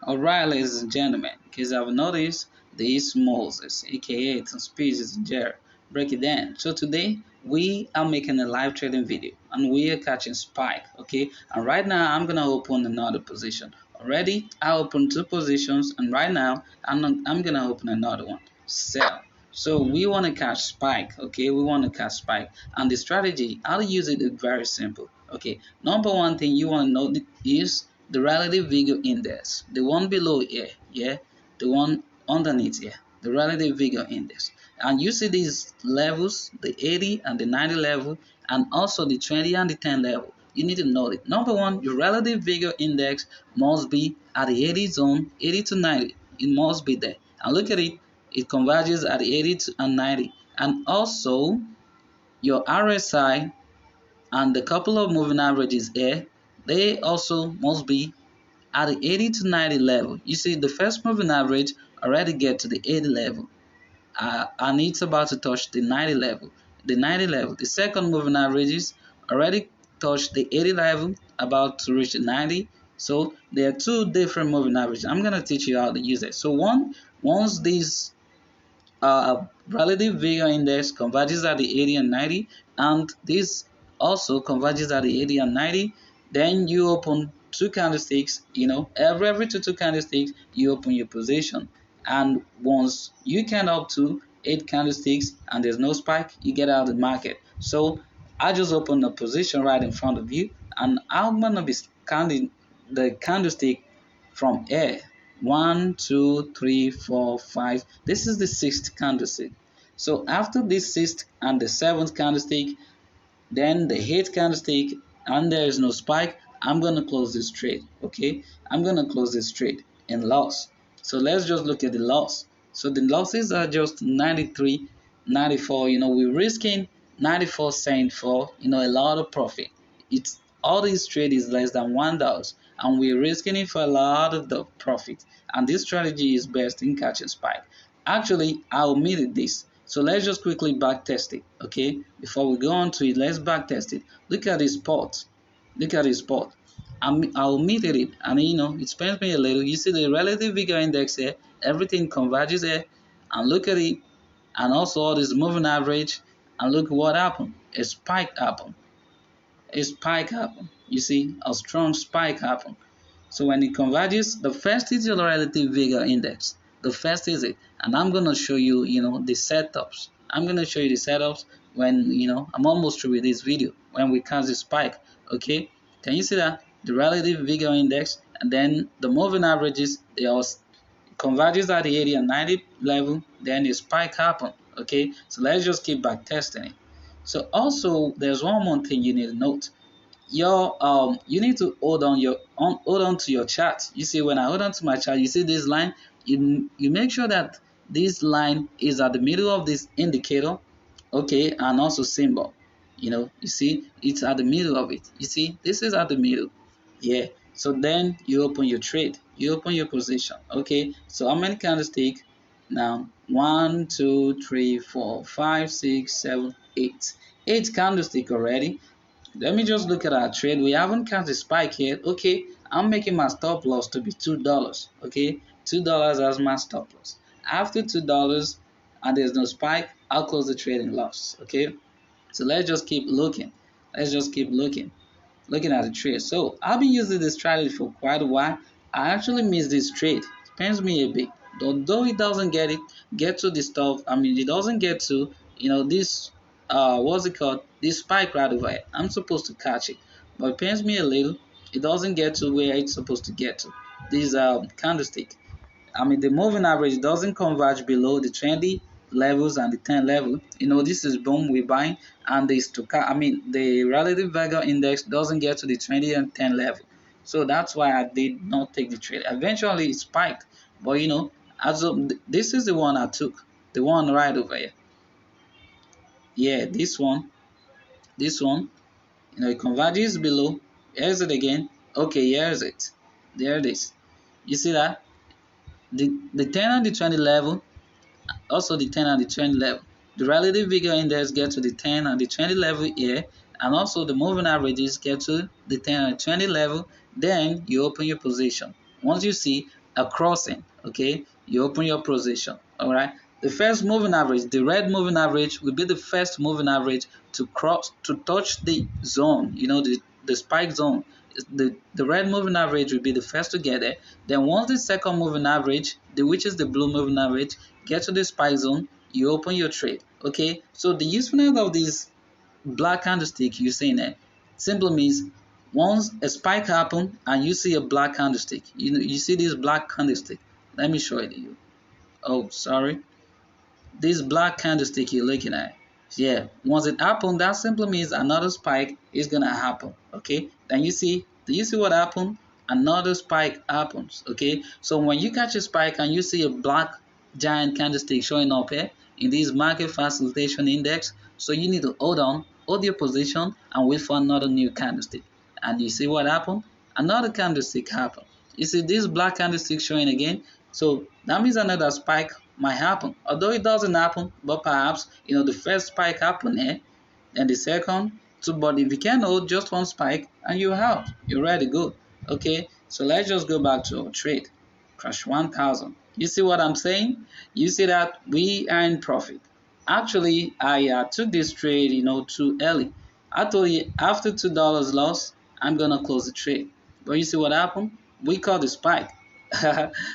Alright, ladies and gentlemen, because I've noticed this Moses, aka some species in there. Break it down. So today we are making a live trading video and we are catching spike, okay? And right now I'm gonna open another position. Already I opened two positions and right now I'm gonna open another one. Sell. So we want to catch spike, okay? We want to catch spike, and the strategy I'll use it is very simple, okay? Number one thing you want to know is the relative vigor index, the one below here, yeah, the one underneath here, the relative vigor index. And you see these levels, the 80 and the 90 level, and also the 20 and the 10 level. You need to know it. Number one, your relative vigor index must be at the 80 zone, 80 to 90. It must be there. And look at it, it converges at the 80 and 90. And also, your RSI and the couple of moving averages here, they also must be at the 80 to 90 level. You see, the first moving average already get to the 80 level, and it's about to touch the 90 level. The 90 level. The second moving averages already touched the 80 level, about to reach the 90. So there are two different moving averages. I'm gonna teach you how to use it. So once these relative vigor index converges at the 80 and 90, and this also converges at the 80 and 90, then you open two candlesticks. Every two candlesticks you open your position, and once you count up to 8 candlesticks and there's no spike, you get out of the market. So I just opened a position right in front of you, and I'm gonna be counting the candlestick from here. 1, 2, 3, 4, 5. This is the 6th candlestick. So after this 6th and the 7th candlestick, then the 8th candlestick, and there is no spike, I'm going to close this trade, okay? I'm going to close this trade in loss. So let's just look at the loss. So the losses are just 93, 94. We're risking 94 cents for, a lot of profit. It's all this trade is less than $1, and we're risking it for a lot of the profit. And this strategy is best in catching spike. Actually, I omitted this. So let's just quickly back test it, okay? Before we go on to it, let's back test it. Look at this spot. Look at this spot. I omitted it, and it spends me a little. You see the relative vigor index here, everything converges here, and look at it, and also all this moving average, and look what happened. A spike happened. A spike happened. You see, a strong spike happened. So when it converges, the first is your relative vigor index. The first is it, and I'm gonna show you, the setups. I'm gonna show you the setups when I'm almost through with this video. When we catch the spike, okay? Can you see that the relative vigor index and then the moving averages, they all converges at the 80 and 90 level, then the spike happen, okay? So let's just keep back testing it. So also there's one more thing you need to note. You need to hold on to your chart. You see, when I hold on to my chart, you see this line, you make sure that this line is at the middle of this indicator, okay, and also symbol. You see it's at the middle of it. You see this is at the middle, yeah. So then you open your trade, you open your position, okay. So how many candlesticks now? 1, 2, 3, 4, 5, 6, 7, 8. 8 candlestick already. Let me just look at our trade. We haven't caught the spike yet, okay. I'm making my stop loss to be $2, okay. $2 as my stop loss. After $2 and there's no spike, I'll close the trade in loss, okay. So let's just keep looking. Let's just keep looking at the trade. So I've been using this strategy for quite a while. I actually missed this trade. It pains me a bit. Although it doesn't get to the stuff. It doesn't get to this what's it called? This spike right over here. I'm supposed to catch it, but it pains me a little. It doesn't get to where it's supposed to get to. This candlestick. The moving average doesn't converge below the 20 levels and the 10 level. This is boom, we're buying, and the relative vigor index doesn't get to the 20 and 10 level. So that's why I did not take the trade. Eventually it spiked, but this is the one I took, the one right over here. Yeah, this one, it converges below. Here's it again. Okay, here's it. There it is. You see that? The 10 and the 20 level, also the 10 and the 20 level. The relative vigor index gets to the 10 and the 20 level here, and also the moving averages get to the 10 and 20 level. Then you open your position. Once you see a crossing, okay, you open your position. All right, the first moving average, the red moving average, will be the first moving average to cross, to touch the zone, the spike zone. The red moving average will be the first to get there. Then once the second moving average, which is the blue moving average, get to the spike zone, you open your trade. Okay, so the usefulness of this black candlestick you see there simply means once a spike happen and you see a black candlestick, you see this black candlestick. Let me show it to you. Oh, sorry. This black candlestick you're looking at, yeah, once it happens, that simply means another spike is gonna happen. Okay, then do you see what happened? Another spike happens. Okay, so when you catch a spike and you see a black giant candlestick showing up here in this market facilitation index, so you need to hold your position and wait for another new candlestick. And you see what happened? Another candlestick happened. You see this black candlestick showing again, so that means another spike might happen. Although it doesn't happen, but perhaps the first spike happened here, and the second. So, but if you can hold just one spike and you're out, you're ready to go. Okay, so let's just go back to our trade. Crash 1000. You see what I'm saying? You see that we are in profit. Actually, I took this trade, too early. I told you after $2 loss, I'm gonna close the trade. But you see what happened? We caught the spike.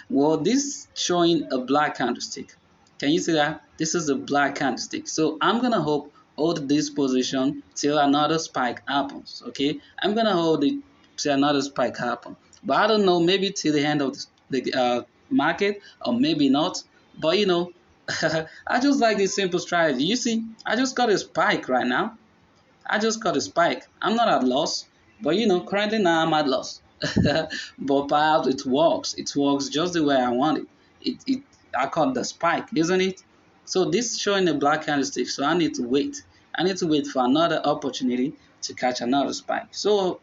Well, this showing a black candlestick. Can you see that? This is a black candlestick. So I'm gonna hold this position till another spike happens. Okay, I'm gonna hold it till another spike happens. But I don't know, maybe till the end of the market, or maybe not. But I just like this simple strategy. You see, I just got a spike right now. I just got a spike. I'm not at loss, but currently now I'm at loss. But perhaps it works. It works just the way I want it. I caught the spike, isn't it? So this is showing a black candlestick, so I need to wait. I need to wait for another opportunity to catch another spike. So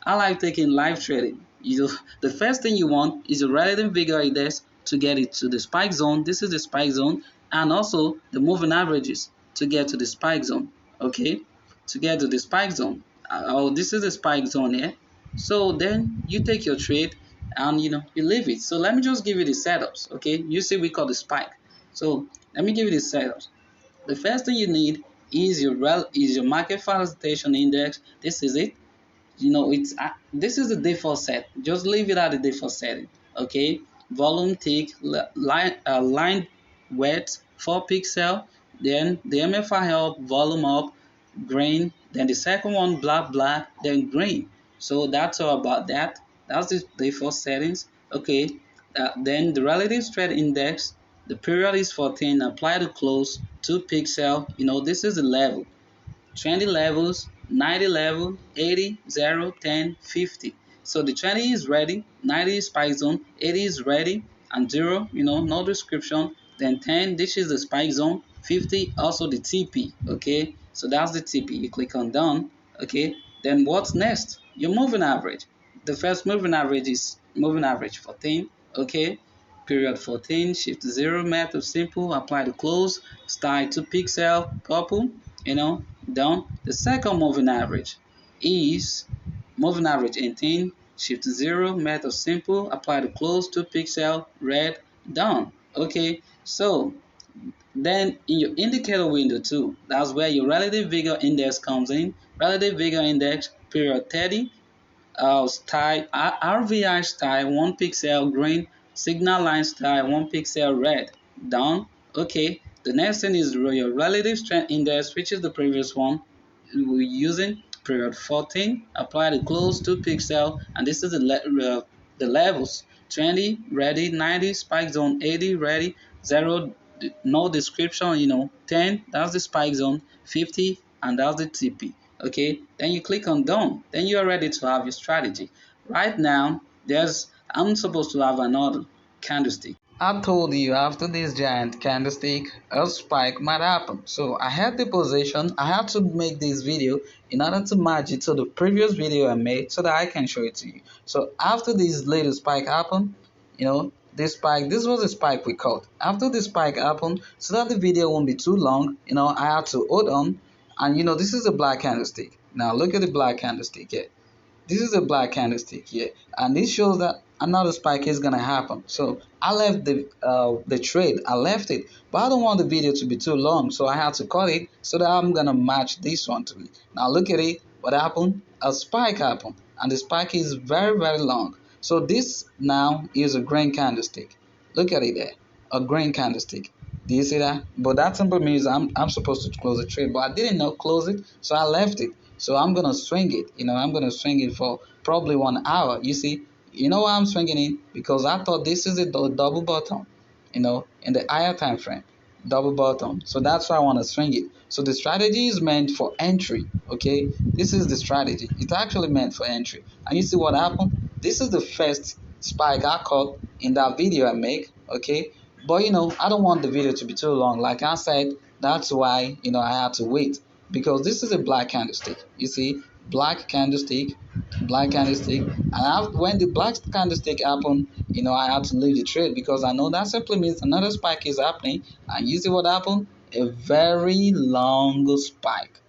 I like taking live trading. The first thing you want is a relative vigor index to get it to the spike zone. This is the spike zone, and also the moving averages to get to the spike zone. Okay, to get to the spike zone. Oh, this is the spike zone here. So then you take your trade and you leave it. So let me just give you the setups. Okay, you see we call the spike. So let me give you the setups. The first thing you need is your market facilitation index. This is it. This is the default set. Just leave it at the default setting. Okay, volume tick, line width 4 pixel, then the MFI up, volume up, green, then the second one black, then green. So that's all about that. That's the default settings. Okay, then the relative strength index, the period is 14, apply to close 2 pixel. This is the level. 20 levels, 90 level, 80, 0, 10, 50. So the 20 is ready, 90 is spike zone, 80 is ready, and 0, no description. Then 10, this is the spike zone, 50, also the TP. Okay, so that's the TP. You click on done. Okay, then what's next? Your moving average. The first moving average is moving average 14. Okay, period 14, shift 0, method simple, apply to close, style 2 pixel, couple, done. The second moving average is moving average 18, shift 0, method simple, apply to close, 2 pixel, red, done. Okay, so then in your indicator window too, that's where your relative vigor index comes in. Relative vigor index, period 30, style RVI style 1 pixel green, signal line style 1 pixel red, done. Okay, the next thing is your relative strength index, which is the previous one we're using, period 14, apply the close 2 pixel, and this is the levels. 20 ready, 90 spike zone, 80 ready, 0 no description, 10 that's the spike zone, 50 and that's the TP. Okay, then you click on done. Then you are ready to have your strategy. Right now I'm supposed to have another candlestick. I told you after this giant candlestick, a spike might happen. So I had the position. I had to make this video in order to match it to the previous video I made so that I can show it to you. So after this little spike happened, this was a spike we caught. After the spike happened, so that the video won't be too long, I had to hold on. And this is a black candlestick. Now look at the black candlestick here. This is a black candlestick here, and this shows that another spike is gonna happen. So I left the trade. I left it, but I don't want the video to be too long, so I had to cut it so that I'm gonna match this one to it. Now look at it. What happened? A spike happened, and the spike is very very long. So this now is a green candlestick. Look at it there, a green candlestick. Do you see that? But that simply means I'm supposed to close the trade, but I didn't know close it, so I left it. So I'm gonna swing it. I'm gonna swing it for probably 1 hour. You see, why I'm swinging it? Because I thought this is a double bottom. In the higher time frame, double bottom. So that's why I want to swing it. So the strategy is meant for entry. Okay, this is the strategy. It's actually meant for entry. And you see what happened? This is the first spike I caught in that video I make. Okay, but I don't want the video to be too long. Like I said, that's why I had to wait, because this is a black candlestick. You see, black candlestick, black candlestick, and when the black candlestick happened, I had to leave the trade because I know that simply means another spike is happening. And you see what happened? A very long spike.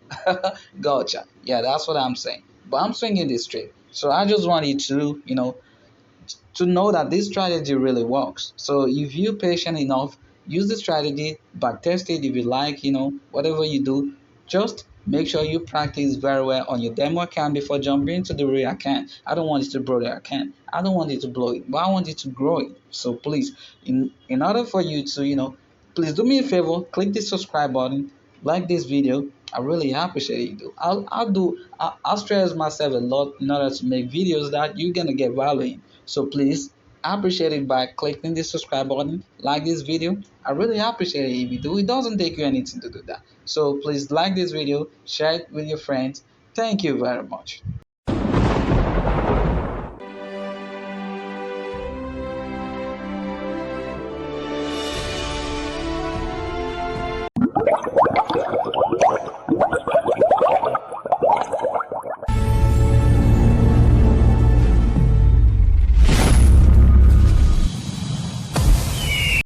Gotcha. Yeah, that's what I'm saying. But I'm swinging this trade, so I just want you to know that this strategy really works. So if you're patient enough, use the strategy, back test it if you like, whatever you do, just make sure you practice very well on your demo account before jumping into the real account. I don't want you to blow the account. I don't want you to blow it, but I want you to grow it. So please, in order for you to, please do me a favor, click the subscribe button, like this video. I really appreciate it. I'll stress myself a lot in order to make videos that you're gonna get value in. So please appreciate it by clicking the subscribe button, like this video. I really appreciate it if you do. It doesn't take you anything to do that. So please like this video, share it with your friends. Thank you very much.